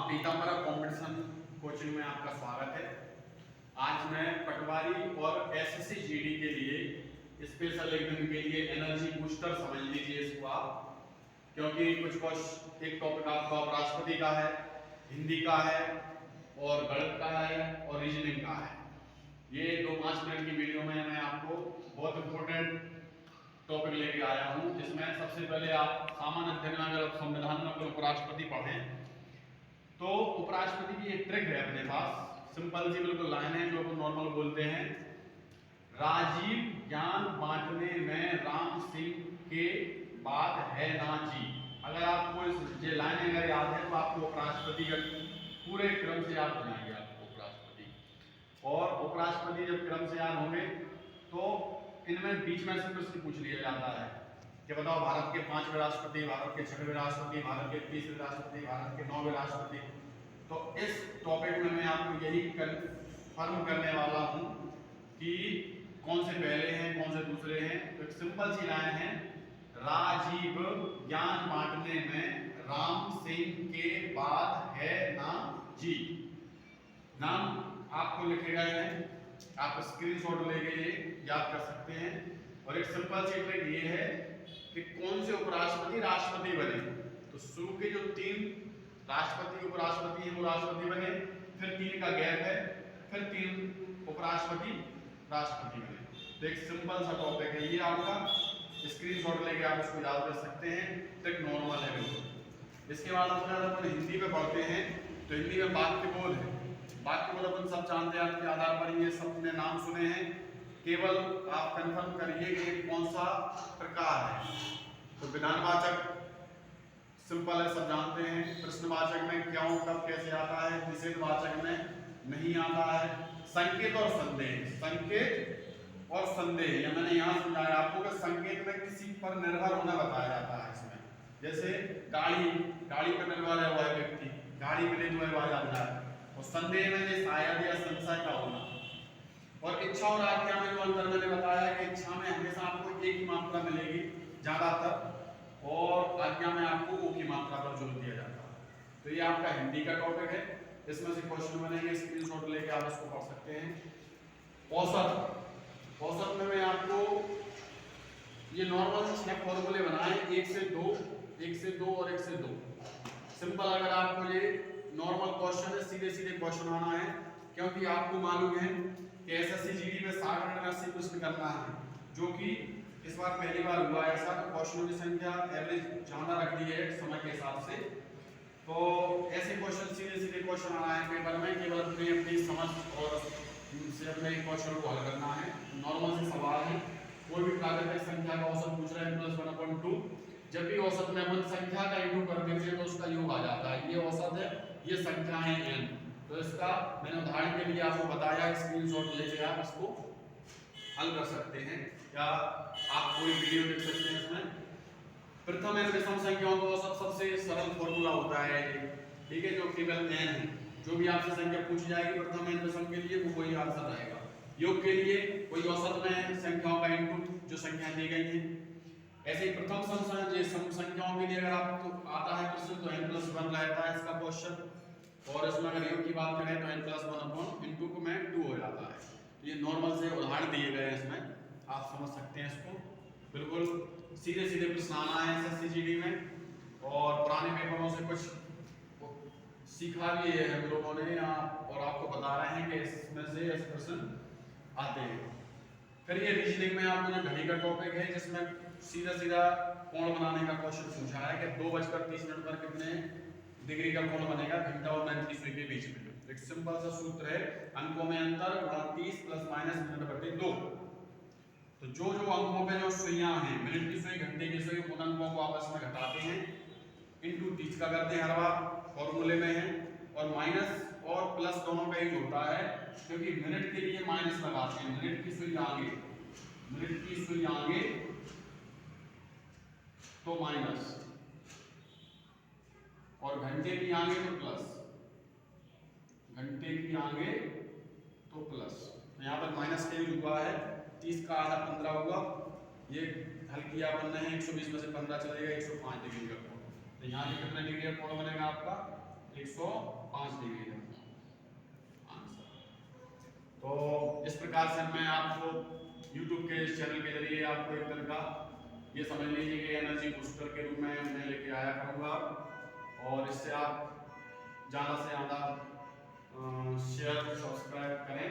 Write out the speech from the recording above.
Pitambara competition coaching में आपका स्वागत है। आज मैं पटवारी और एसएससी जीडी के लिए स्पेशल एक दिन के लिए एनर्जी बूस्टर समझ लीजिए इसको आप, क्योंकि कुछ एक टॉपिक आपका उपराष्ट्रपति का है, हिंदी का है और गणित का है और रीजनिंग का है। ये 5 मिनट की वीडियो में मैं आपको बहुत इंपॉर्टेंट टॉपिक लेके आया हूँ, जिसमें सबसे पहले आप सामान्य अध्ययन में अगर संविधान में अगर उपराष्ट्रपति पढ़ें तो उपराष्ट्रपति की एक ट्रिक है अपने पास, सिंपल सी बिल्कुल लाइन है जो अपन नॉर्मल बोलते हैं, राजीव ज्ञान बांटने में राम सिंह के बाद है ना जी। अगर आपको ये लाइन अगर याद है तो आपको उपराष्ट्रपति का पूरे क्रम से याद हो जाएंगे आपको उपराष्ट्रपति। और उपराष्ट्रपति जब क्रम से याद होंगे तो इनमें बीच में से प्रश्न पूछ लिया जाता है कि बताओ भारत के 5वें राष्ट्रपति, भारत के 6वें राष्ट्रपति, भारत के 30वें राष्ट्रपति, भारत के 9वें राष्ट्रपति। तो इस टॉपिक में मैं आपको यही कन्फर्म करने वाला हूं कि कौन से पहले हैं कौन से दूसरे हैं। तो एक सिंपल सी लाइन है, राजीव ज्ञान बांटने में राम सिंह के बाद है ना जी। नाम आपको लिखे गए हैं, आप स्क्रीनशॉट लेके ये याद कर सकते हैं। और एक सिंपल सी ट्रिक ये है कि कौन से उपराष्ट्रपति राष्ट्रपति बने। तो शुरू के जो 3 राष्ट्रपति उपराष्ट्रपति हैं वो राष्ट्रपति बने, फिर 3 का गैप है, फिर 3 उपराष्ट्रपति राष्ट्रपति बने। तो एक सिंपल सा टॉपिक है ये, आपका स्क्रीनशॉट लेके आप इसको याद कर सकते हैं। ट्रिक नॉर्मल है बिल्कुल। इसके बाद अपन हिंदी में पढ़ते हैं तो हिंदी में वाक्यबोध है। वाक्यबोध अपन सब जानते हैं, आपके आधार पर ये सब ने नाम सुने हैं, केवल आप कंफर्म करिए कि कौन सा प्रकार है। तो विधानवाचक सिंपल है, सब जानते हैं। प्रश्नवाचक में क्यों कब कैसे आता है, निषेधवाचक में नहीं आता है। संकेत और संदेह, संकेत और संदेह या मैंने यहाँ समझाया आपको कि संकेत में किसी पर निर्भर होना बताया जाता है इसमें, जैसे गाड़ी पर निर्भर है वह व्यक्ति, गाड़ी मिले तो वह जाता है। और संदेह में ये शायद या संशय का होना। और इच्छा और आज्ञा में जो अंतर मैंने बताया कि इच्छा में हमेशा आपको एक ही मात्रा मिलेगी ज्यादातर, और आज्ञा में आपको ओ की मात्रा पर जोर दिया जाता है। तो ये आपका हिंदी का टॉपिक है, इसमें से क्वेश्चन बनेंगे, स्क्रीनशॉट लेके आप इसको पढ़ सकते हैं। औसत, औसत में मैं आपको ये नॉर्मल 6 फॉर्मूले बनाए, 1 से 2, 1 से 2 और 1 से 2। सिंपल, अगर आपको ये नॉर्मल क्वेश्चन है, सीधे सीधे क्वेश्चन आना है, क्योंकि आपको मालूम है कि एसएससी जीडी में 60 प्रश्न करना है, जो कि इस बार पहली बार हुआ ऐसा। तो क्वेश्चनों की संख्या एवरेज ज्यादा रख दी है समय के हिसाब से। तो ऐसे क्वेश्चन सीधे सीधे क्वेश्चन आना है पेपर में, केवल अपनी समझ और से अपने क्वेश्चन को हल करना है। नॉर्मल से सवाल है, कोई भी प्राकृतिक संख्या का औसत पूछ रहे हैं +1/2, जब भी औसत में अपन संख्या का इंटू कर देते हैं तो उसका योग आ जाता है। ये औसत है, ये संख्या है n। तो इसका मैंने उदाहरण के लिए आपको बताया, स्क्रीनशॉट लेके आप इसको हल कर सकते हैं या आप कोई वीडियो देख सकते हैं इसमें। प्रथम एवं विषम संख्याओं का औसत सबसे सरल फॉर्मूला होता है ये, ठीक है, जो केवल n है। जो भी आपसे संख्या पूछी जाएगी प्रथम एवं विषम के लिए वो वही आंसर रहेगा। योग के लिए कोई औसत में संख्याओं का इंटू जो संख्या दी गई है। ऐसे ही प्रथम सम संख्याओं के लिए अगर आपको आता है प्रश्न तो n+1 रहता है इसका क्वेश्चन, और इसमें अगर योग की बात करें तो n+1/2 को में 2 हो जाता है। तो ये नॉर्मल से उदाहरण दिए गए हैं, इसमें आप समझ सकते हैं इसको। बिल्कुल सीधे सीधे प्रश्न आना है एसएससी जीडी में, और पुराने पेपरों से कुछ सीखा भी है हम लोगों ने और आपको बता रहे हैं कि इसमें से ऐसे प्रश्न आते हैं। फिर ये रीजनिंग में आपको जो घड़ी का टॉपिक है, जिसमें सीधा सीधा कोण बनाने का क्वेश्चन पूछा है कि 2:30 पर कितने डिग्री का कोण बनेगा घंटा और 39 के बीच में। एक सिंपल सा सूत्र है, अंकों में अंतर 30 ± मिनट/2। तो जो अंकों पे जो सुइयां हैं, मिनट की सुई, घंटे की सुई, उन अंकों को आपस में घटाते हैं, इनटू 30 का करते हैं, हर बार फॉर्मूले में है। और माइनस और प्लस दोनों का यूज होता है, क्योंकि मिनट के लिए माइनस लगाते हैं। मिनट की सुई आगे, मिनट की सुई आगे तो माइनस, और घंटे की आगे तो प्लस, घंटे की आगे तो प्लस। यहाँ पर माइनस का यूज हुआ है। 30 का आधा 15 होगा, ये हल किया अपन ने, 120 में से 15 चलेगा, 105 डिग्री का कोण। तो यहाँ पे कितना डिग्री का कोण बनेगा आपका 100 तो इस प्रकार से मैं आपको YouTube के इस चैनल के जरिए आपको एक तरह का ये समझ लीजिए कि एनर्जी बूस्टर के रूप में मैं लेके आया करूँगा, और इससे आप ज़्यादा से ज़्यादा शेयर सब्सक्राइब करें।